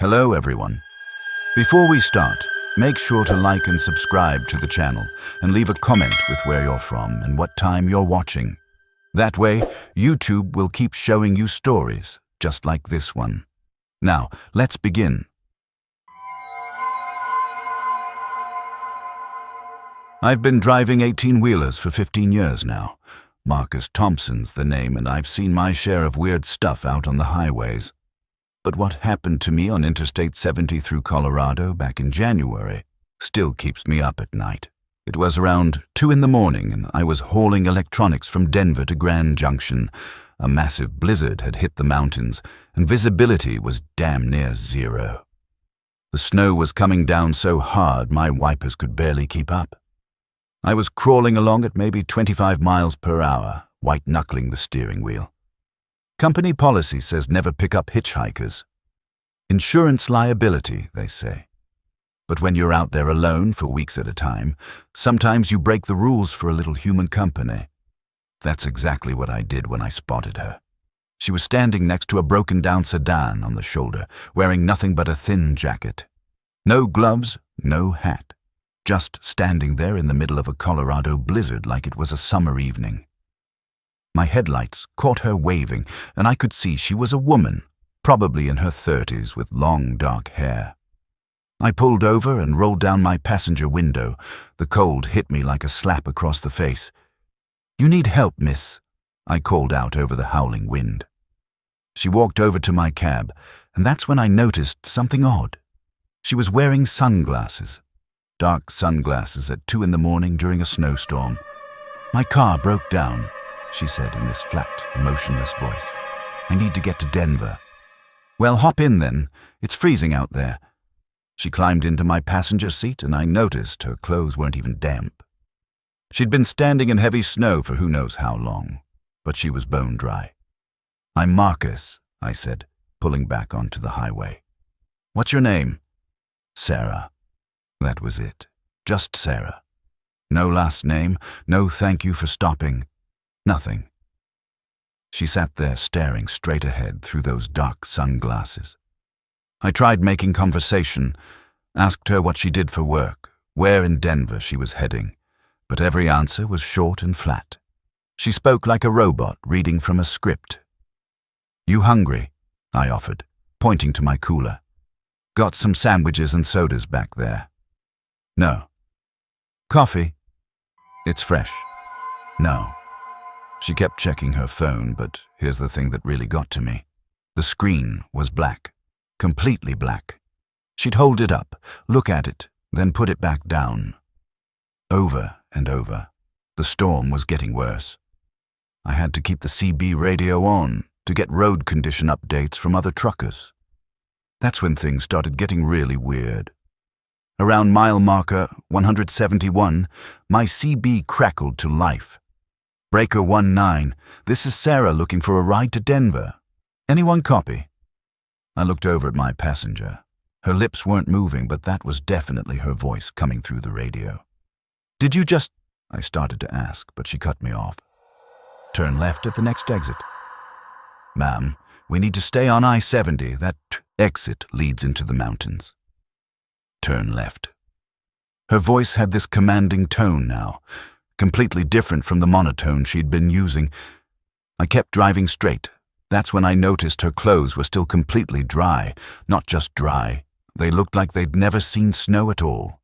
Hello everyone. Before we start, make sure to like and subscribe to the channel and leave a comment with where you're from and what time you're watching. That way, YouTube will keep showing you stories just like this one. Now, let's begin. I've been driving 18-wheelers for 15 years now. Marcus Thompson's the name, and I've seen my share of weird stuff out on the highways. But what happened to me on Interstate 70 through Colorado back in January still keeps me up at night. It was around 2 in the morning, and I was hauling electronics from Denver to Grand Junction. A massive blizzard had hit the mountains, and visibility was damn near zero. The snow was coming down so hard my wipers could barely keep up. I was crawling along at maybe 25 miles per hour, white-knuckling the steering wheel. Company policy says never pick up hitchhikers. Insurance liability, they say. But when you're out there alone for weeks at a time, sometimes you break the rules for a little human company. That's exactly what I did when I spotted her. She was standing next to a broken-down sedan on the shoulder, wearing nothing but a thin jacket. No gloves, no hat. Just standing there in the middle of a Colorado blizzard like it was a summer evening. My headlights caught her waving, and I could see she was a woman, probably in her 30s with long dark hair. I pulled over and rolled down my passenger window. The cold hit me like a slap across the face. "You need help, miss," I called out over the howling wind. She walked over to my cab, and that's when I noticed something odd. She was wearing sunglasses. Dark sunglasses at 2 in the morning during a snowstorm. "My car broke down," she said in this flat, emotionless voice. "I need to get to Denver." "Well, hop in then. It's freezing out there." She climbed into my passenger seat, and I noticed her clothes weren't even damp. She'd been standing in heavy snow for who knows how long, but she was bone dry. "I'm Marcus," I said, pulling back onto the highway. "What's your name?" "Sarah." That was it. Just Sarah. No last name, no thank you for stopping. Nothing. She sat there staring straight ahead through those dark sunglasses. I tried making conversation, asked her what she did for work, where in Denver she was heading, but every answer was short and flat. She spoke like a robot reading from a script. "You hungry?" I offered, pointing to my cooler. "Got some sandwiches and sodas back there." "No." "Coffee?" "It's fresh." "No." She kept checking her phone, but here's the thing that really got to me. The screen was black, completely black. She'd hold it up, look at it, then put it back down. Over and over. The storm was getting worse. I had to keep the CB radio on to get road condition updates from other truckers. That's when things started getting really weird. Around mile marker 171, my CB crackled to life. "Breaker 19, this is Sarah looking for a ride to Denver. Anyone copy?" I looked over at my passenger. Her lips weren't moving, but that was definitely her voice coming through the radio. "Did you just—" I started to ask, but she cut me off. "Turn left at the next exit." "Ma'am, we need to stay on I-70. That exit leads into the mountains." "Turn left." Her voice had this commanding tone now, completely different from the monotone she'd been using. I kept driving straight. That's when I noticed her clothes were still completely dry. Not just dry. They looked like they'd never seen snow at all.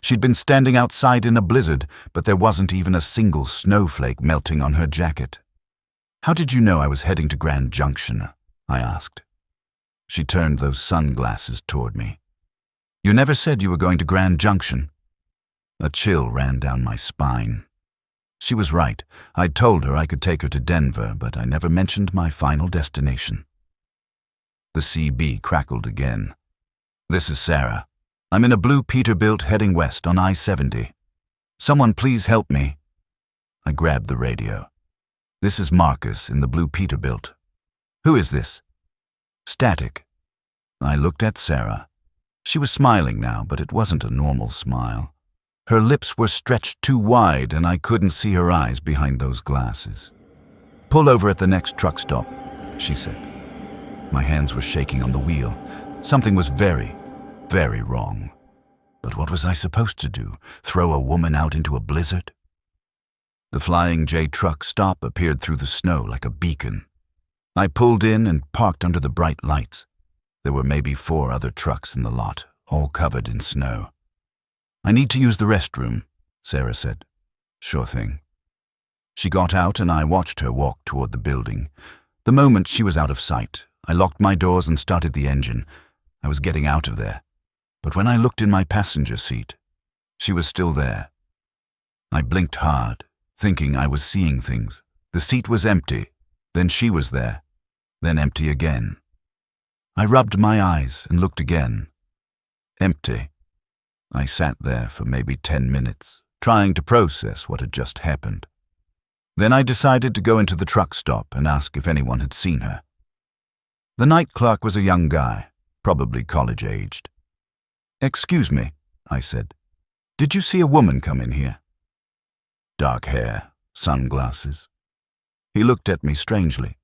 She'd been standing outside in a blizzard, but there wasn't even a single snowflake melting on her jacket. "How did you know I was heading to Grand Junction?" I asked. She turned those sunglasses toward me. "You never said you were going to Grand Junction." A chill ran down my spine. She was right. I'd told her I could take her to Denver, but I never mentioned my final destination. The CB crackled again. "This is Sarah. I'm in a blue Peterbilt heading west on I-70. Someone please help me." I grabbed the radio. "This is Marcus in the blue Peterbilt." "Who is this?" "Static." I looked at Sarah. She was smiling now, but it wasn't a normal smile. Her lips were stretched too wide, and I couldn't see her eyes behind those glasses. "Pull over at the next truck stop," she said. My hands were shaking on the wheel. Something was very, very wrong. But what was I supposed to do? Throw a woman out into a blizzard? The Flying J truck stop appeared through the snow like a beacon. I pulled in and parked under the bright lights. There were maybe 4 other trucks in the lot, all covered in snow. "I need to use the restroom," Sarah said. "Sure thing." She got out and I watched her walk toward the building. The moment she was out of sight, I locked my doors and started the engine. I was getting out of there. But when I looked in my passenger seat, she was still there. I blinked hard, thinking I was seeing things. The seat was empty, then she was there, then empty again. I rubbed my eyes and looked again. Empty. I sat there for maybe 10 minutes, trying to process what had just happened. Then I decided to go into the truck stop and ask if anyone had seen her. The night clerk was a young guy, probably college-aged. "Excuse me," I said. "Did you see a woman come in here?" Dark hair, sunglasses. He looked at me strangely.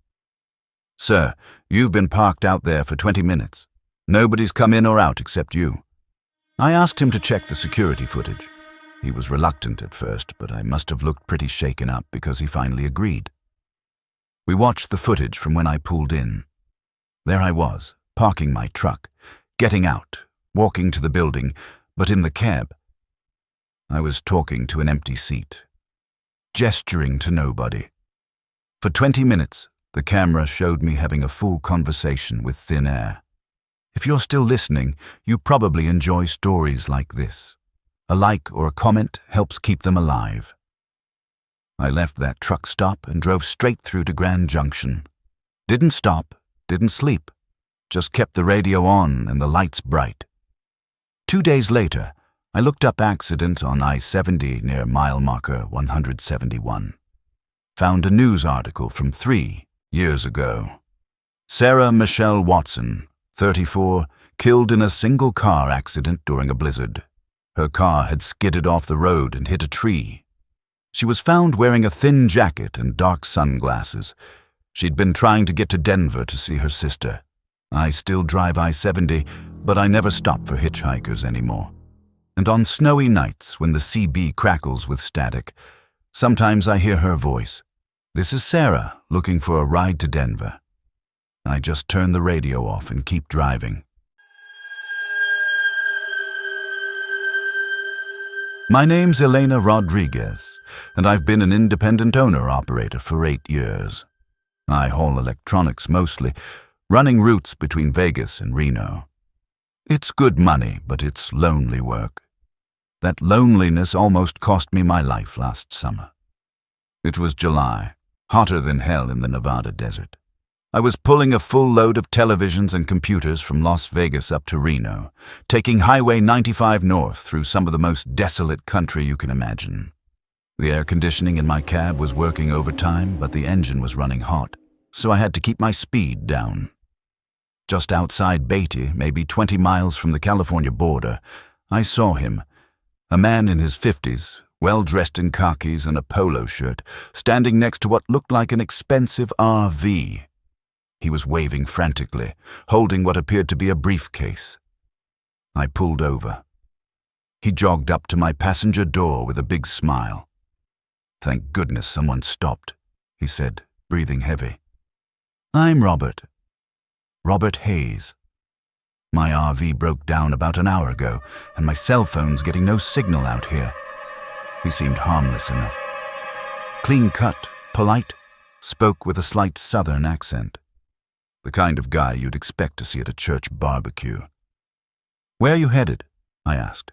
"Sir, you've been parked out there for 20 minutes. Nobody's come in or out except you." I asked him to check the security footage. He was reluctant at first, but I must have looked pretty shaken up because he finally agreed. We watched the footage from when I pulled in. There I was, parking my truck, getting out, walking to the building, but in the cab. I was talking to an empty seat, gesturing to nobody. For 20 minutes, the camera showed me having a full conversation with thin air. If you're still listening, you probably enjoy stories like this. A like or a comment helps keep them alive. I left that truck stop and drove straight through to Grand Junction. Didn't stop, didn't sleep, just kept the radio on and the lights bright. 2 days later, I looked up accident on I-70 near mile marker 171. Found a news article from 3 years ago. Sarah Michelle Watson, 34, killed in a single car accident during a blizzard. Her car had skidded off the road and hit a tree. She was found wearing a thin jacket and dark sunglasses. She'd been trying to get to Denver to see her sister. I still drive I-70, but I never stop for hitchhikers anymore. And on snowy nights, when the CB crackles with static, sometimes I hear her voice. "This is Sarah, looking for a ride to Denver." I just turn the radio off and keep driving. My name's Elena Rodriguez, and I've been an independent owner-operator for 8 years. I haul electronics mostly, running routes between Vegas and Reno. It's good money, but it's lonely work. That loneliness almost cost me my life last summer. It was July, hotter than hell in the Nevada desert. I was pulling a full load of televisions and computers from Las Vegas up to Reno, taking Highway 95 north through some of the most desolate country you can imagine. The air conditioning in my cab was working overtime, but the engine was running hot, so I had to keep my speed down. Just outside Beatty, maybe 20 miles from the California border, I saw him, a man in his 50s, well-dressed in khakis and a polo shirt, standing next to what looked like an expensive RV. He was waving frantically, holding what appeared to be a briefcase. I pulled over. He jogged up to my passenger door with a big smile. "Thank goodness someone stopped," he said, breathing heavy. "I'm Robert. Robert Hayes. My RV broke down about an hour ago, and my cell phone's getting no signal out here." He seemed harmless enough. Clean-cut, polite, spoke with a slight southern accent. The kind of guy you'd expect to see at a church barbecue. "Where are you headed?" I asked.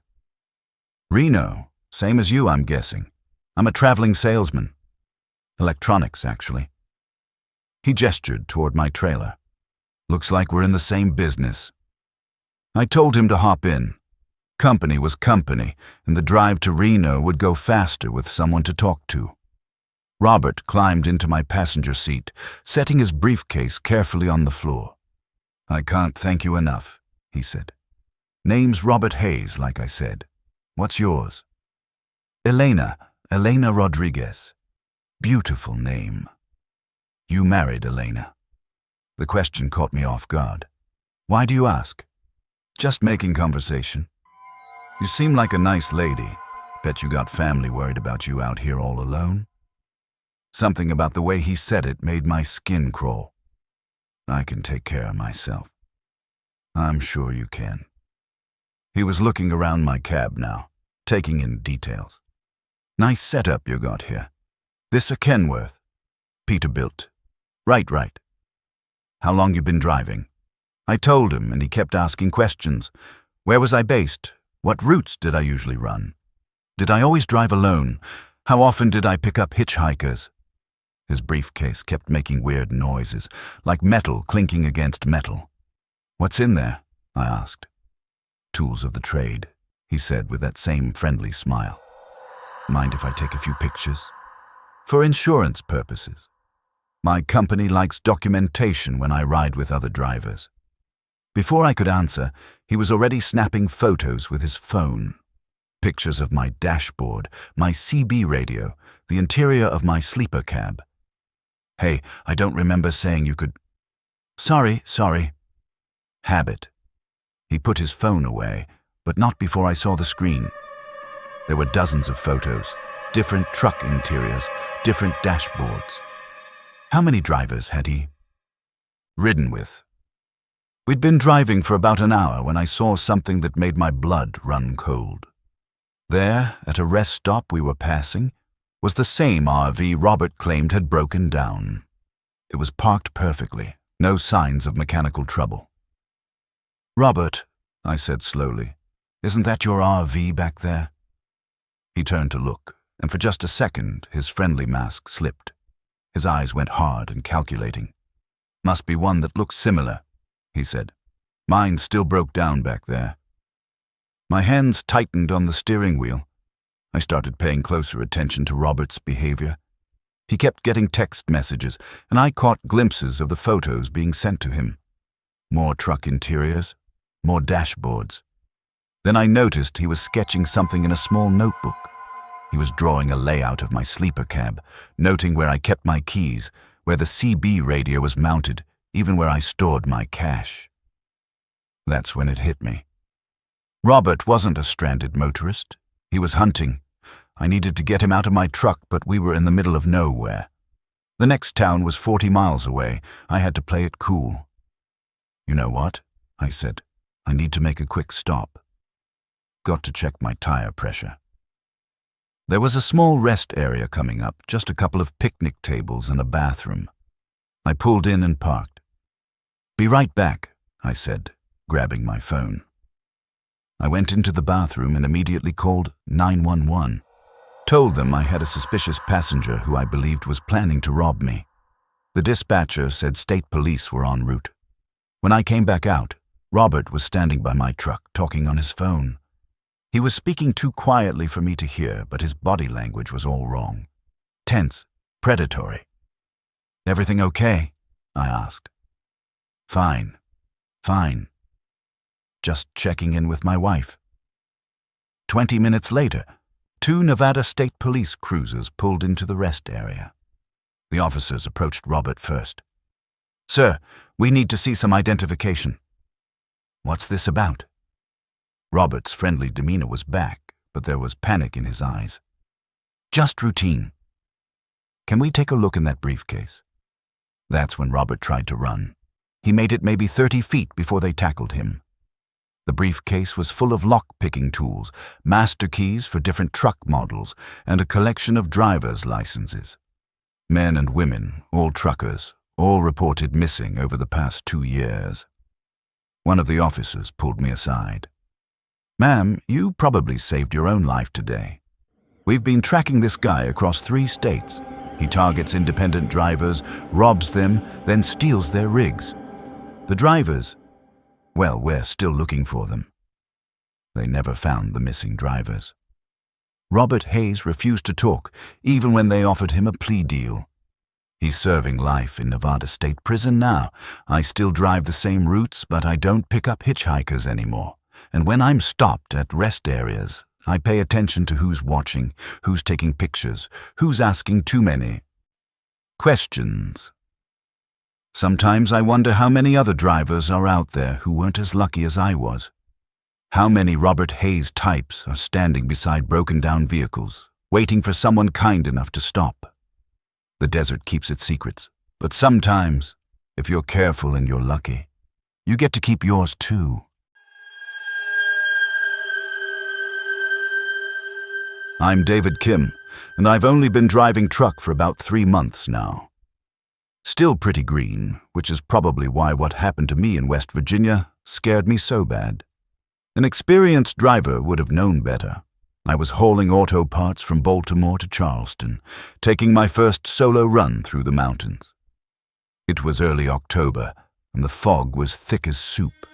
"Reno, same as you, I'm guessing. I'm a traveling salesman. Electronics, actually." He gestured toward my trailer. "Looks like we're in the same business." I told him to hop in. Company was company, and the drive to Reno would go faster with someone to talk to. Robert climbed into my passenger seat, setting his briefcase carefully on the floor. "I can't thank you enough," he said. "Name's Robert Hayes, like I said. What's yours?" Elena Rodriguez. Beautiful name." "You married Elena?" The question caught me off guard. "Why do you ask?" Just making conversation. You seem like a nice lady. Bet you got family worried about you out here all alone. Something about the way he said it made my skin crawl. I can take care of myself. I'm sure you can. He was looking around my cab now, taking in details. Nice setup you got here. This a Kenworth? Peterbilt. Right. How long you been driving? I told him, and he kept asking questions. Where was I based? What routes did I usually run? Did I always drive alone? How often did I pick up hitchhikers? His briefcase kept making weird noises, like metal clinking against metal. What's in there? I asked. Tools of the trade, he said with that same friendly smile. Mind if I take a few pictures? For insurance purposes. My company likes documentation when I ride with other drivers. Before I could answer, he was already snapping photos with his phone. Pictures of my dashboard, my CB radio, the interior of my sleeper cab. Hey, I don't remember saying you could... Sorry. Habit. He put his phone away, but not before I saw the screen. There were dozens of photos, different truck interiors, different dashboards. How many drivers had he ridden with? We'd been driving for about an hour when I saw something that made my blood run cold. There, at a rest stop we were passing, was the same RV Robert claimed had broken down. It was parked perfectly, no signs of mechanical trouble. Robert, I said slowly, isn't that your RV back there? He turned to look, and for just a second his friendly mask slipped. His eyes went hard and calculating. Must be one that looks similar, he said. Mine still broke down back there. My hands tightened on the steering wheel. I started paying closer attention to Robert's behavior. He kept getting text messages, and I caught glimpses of the photos being sent to him. More truck interiors, more dashboards. Then I noticed he was sketching something in a small notebook. He was drawing a layout of my sleeper cab, noting where I kept my keys, where the CB radio was mounted, even where I stored my cash. That's when it hit me. Robert wasn't a stranded motorist. He was hunting. I needed to get him out of my truck, but we were in the middle of nowhere. The next town was 40 miles away. I had to play it cool. You know what? I said. I need to make a quick stop. Got to check my tire pressure. There was a small rest area coming up, just a couple of picnic tables and a bathroom. I pulled in and parked. Be right back, I said, grabbing my phone. I went into the bathroom and immediately called 911. Told them I had a suspicious passenger who I believed was planning to rob me. The dispatcher said state police were en route. When I came back out, Robert was standing by my truck, talking on his phone. He was speaking too quietly for me to hear, but his body language was all wrong. Tense, predatory. Everything okay? I asked. Fine. Just checking in with my wife. 20 minutes later, 2 Nevada State Police cruisers pulled into the rest area. The officers approached Robert first. Sir, we need to see some identification. What's this about? Robert's friendly demeanor was back, but there was panic in his eyes. Just routine. Can we take a look in that briefcase? That's when Robert tried to run. He made it maybe 30 feet before they tackled him. The briefcase was full of lock-picking tools, master keys for different truck models, and a collection of driver's licenses. Men and women, all truckers, all reported missing over the past 2 years. One of the officers pulled me aside. Ma'am, you probably saved your own life today. We've been tracking this guy across 3 states. He targets independent drivers, robs them, then steals their rigs. The drivers, well, we're still looking for them. They never found the missing drivers. Robert Hayes refused to talk, even when they offered him a plea deal. He's serving life in Nevada State Prison now. I still drive the same routes, but I don't pick up hitchhikers anymore. And when I'm stopped at rest areas, I pay attention to who's watching, who's taking pictures, who's asking too many questions. Sometimes I wonder how many other drivers are out there who weren't as lucky as I was. How many Robert Hayes types are standing beside broken-down vehicles, waiting for someone kind enough to stop? The desert keeps its secrets, but sometimes, if you're careful and you're lucky, you get to keep yours too. I'm David Kim, and I've only been driving truck for about 3 months now. Still pretty green, which is probably why what happened to me in West Virginia scared me so bad. An experienced driver would have known better. I was hauling auto parts from Baltimore to Charleston, taking my first solo run through the mountains. It was early October, and the fog was thick as soup.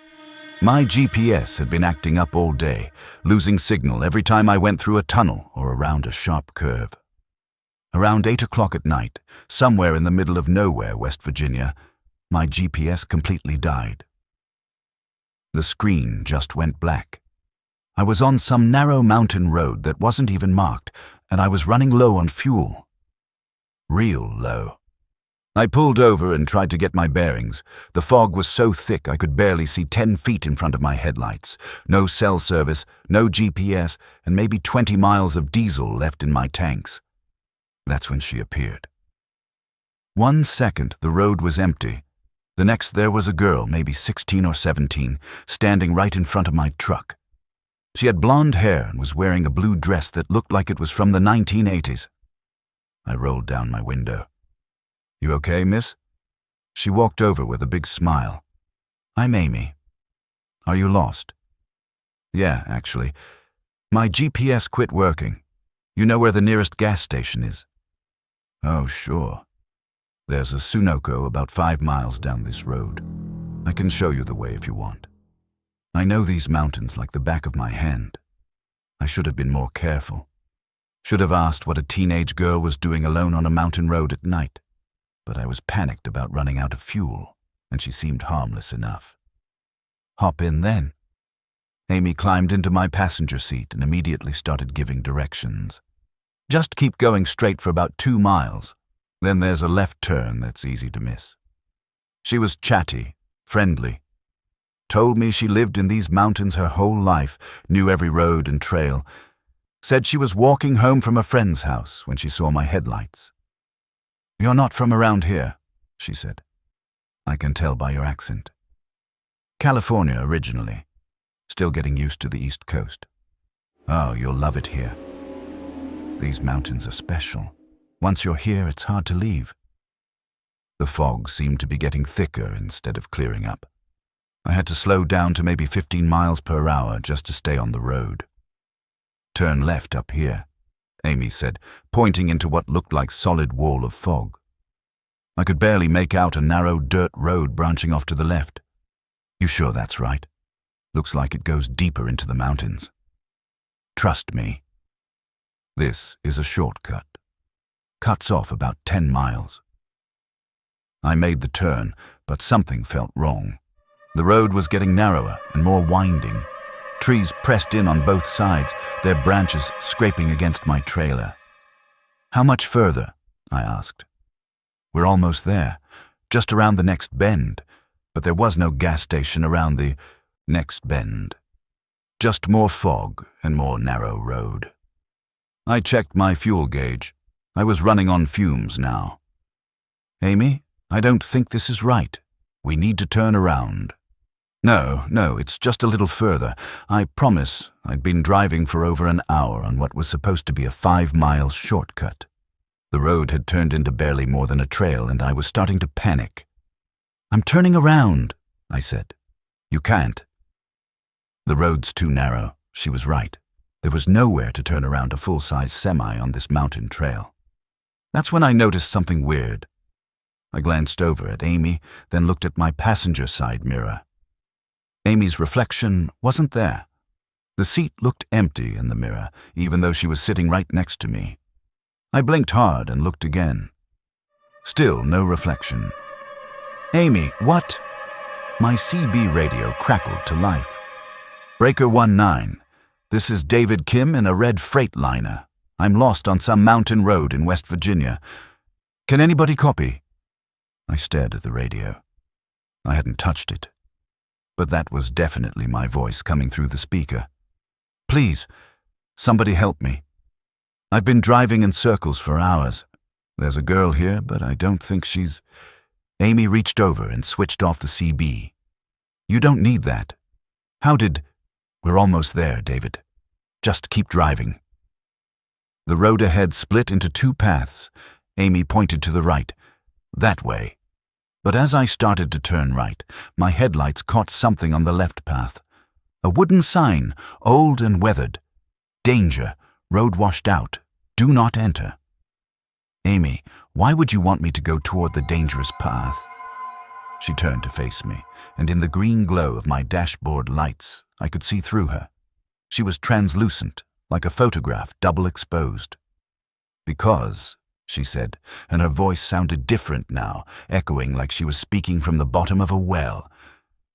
My GPS had been acting up all day, losing signal every time I went through a tunnel or around a sharp curve. Around 8 o'clock at night, somewhere in the middle of nowhere, West Virginia, my GPS completely died. The screen just went black. I was on some narrow mountain road that wasn't even marked, and I was running low on fuel. Real low. I pulled over and tried to get my bearings. The fog was so thick I could barely see 10 feet in front of my headlights. No cell service, no GPS, and maybe 20 miles of diesel left in my tanks. That's when she appeared. 1 second, the road was empty. The next, there was a girl, maybe 16 or 17, standing right in front of my truck. She had blonde hair and was wearing a blue dress that looked like it was from the 1980s. I rolled down my window. "You okay, miss?" She walked over with a big smile. "I'm Amy. Are you lost?" "Yeah, actually. My GPS quit working. You know where the nearest gas station is?" "Oh, sure. There's a Sunoco about 5 miles down this road. I can show you the way if you want. I know these mountains like the back of my hand. I should have been more careful. Should have asked what a teenage girl was doing alone on a mountain road at night. But I was panicked about running out of fuel, and she seemed harmless enough." "Hop in then." Amy climbed into my passenger seat and immediately started giving directions. "Just keep going straight for about 2 miles. Then there's a left turn that's easy to miss." She was chatty, friendly. Told me she lived in these mountains her whole life, knew every road and trail. Said she was walking home from a friend's house when she saw my headlights. "You're not from around here," she said. "I can tell by your accent." "California originally. Still getting used to the East Coast." "Oh, you'll love it here. These mountains are special. Once you're here, it's hard to leave." The fog seemed to be getting thicker instead of clearing up. I had to slow down to maybe 15 miles per hour just to stay on the road. "Turn left up here," Amy said, pointing into what looked like solid wall of fog. I could barely make out a narrow dirt road branching off to the left. "You sure that's right? Looks like it goes deeper into the mountains." "Trust me. This is a shortcut. Cuts off about 10 miles. I made the turn, but something felt wrong. The road was getting narrower and more winding. Trees pressed in on both sides, their branches scraping against my trailer. "How much further?" I asked. "We're almost there, just around the next bend, but there was no gas station around the next bend. Just more fog and more narrow road." I checked my fuel gauge. I was running on fumes now. "Amy, I don't think this is right. We need to turn around." No, it's just a little further. I promise I'd been driving for over an hour on what was supposed to be a 5-mile shortcut. The road had turned into barely more than a trail, and I was starting to panic. "I'm turning around," I said. "You can't." "The road's too narrow." She was right. There was nowhere to turn around a full-size semi on this mountain trail. That's when I noticed something weird. I glanced over at Amy, then looked at my passenger side mirror. Amy's reflection wasn't there. The seat looked empty in the mirror, even though she was sitting right next to me. I blinked hard and looked again. Still no reflection. "Amy, what?" My CB radio crackled to life. "Breaker 19. This is David Kim in a red Freightliner. I'm lost on some mountain road in West Virginia. Can anybody copy?" I stared at the radio. I hadn't touched it. but that was definitely my voice coming through the speaker. "Please, somebody help me. I've been driving in circles for hours. There's a girl here, but I don't think she's—" Amy reached over and switched off the CB. "You don't need that. How did—" "We're almost there, David. Just keep driving." The road ahead split into two paths. Amy pointed to the right. "That way." But as I started to turn right, my headlights caught something on the left path. A wooden sign, old and weathered. "Danger. Road washed out. Do not enter." "Amy, why would you want me to go toward the dangerous path?" She turned to face me, and in the green glow of my dashboard lights, I could see through her. She was translucent, like a photograph double exposed. "Because," she said, and her voice sounded different now, echoing like she was speaking from the bottom of a well.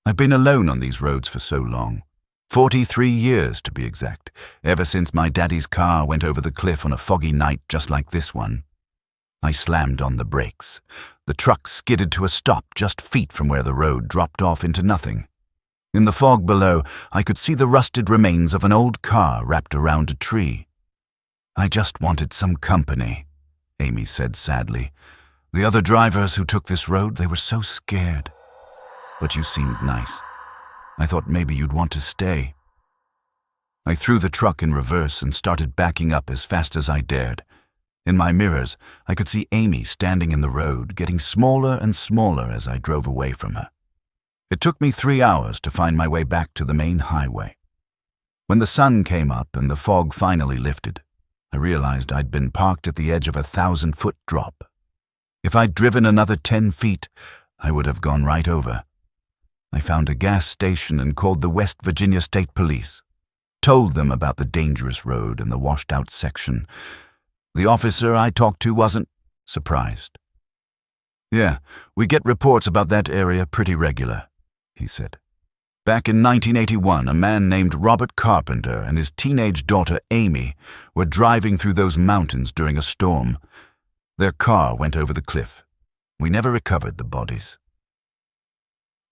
"I've been alone on these roads for so long. 43 years, to be exact, ever since my daddy's car went over the cliff on a foggy night just like this one." I slammed on the brakes. The truck skidded to a stop just feet from where the road dropped off into nothing. In the fog below, I could see the rusted remains of an old car wrapped around a tree. "I just wanted some company," Amy said sadly. "The other drivers who took this road, they were so scared. But you seemed nice. I thought maybe you'd want to stay." I threw the truck in reverse and started backing up as fast as I dared. In my mirrors, I could see Amy standing in the road, getting smaller and smaller as I drove away from her. It took me 3 hours to find my way back to the main highway. When the sun came up and the fog finally lifted, I realized I'd been parked at the edge of a 1,000-foot drop. If I'd driven another 10 feet, I would have gone right over. I found a gas station and called the West Virginia State Police. Told them about the dangerous road and the washed-out section. The officer I talked to wasn't surprised. "Yeah, we get reports about that area pretty regular," he said. "Back in 1981, a man named Robert Carpenter and his teenage daughter Amy were driving through those mountains during a storm. Their car went over the cliff. We never recovered the bodies."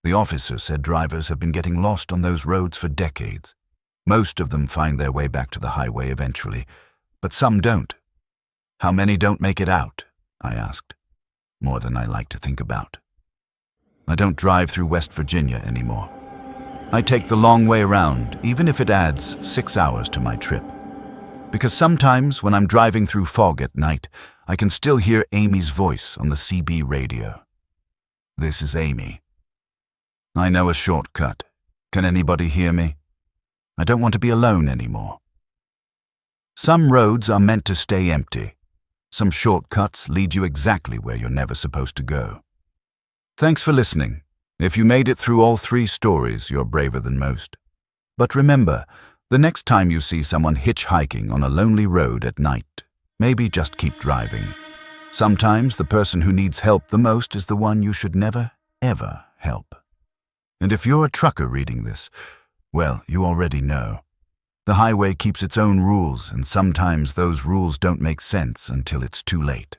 The officer said drivers have been getting lost on those roads for decades. Most of them find their way back to the highway eventually, but some don't. "How many don't make it out?" I asked. More than I like to think about. "I don't drive through West Virginia anymore. I take the long way around, even if it adds 6 hours to my trip. Because sometimes when I'm driving through fog at night, I can still hear Amy's voice on the CB radio. This is Amy. I know a shortcut. Can anybody hear me? I don't want to be alone anymore." Some roads are meant to stay empty. Some shortcuts lead you exactly where you're never supposed to go. Thanks for listening. If you made it through all 3 stories, you're braver than most. But remember, the next time you see someone hitchhiking on a lonely road at night, maybe just keep driving. Sometimes the person who needs help the most is the one you should never, ever help. And if you're a trucker reading this, well, you already know. The highway keeps its own rules, and sometimes those rules don't make sense until it's too late.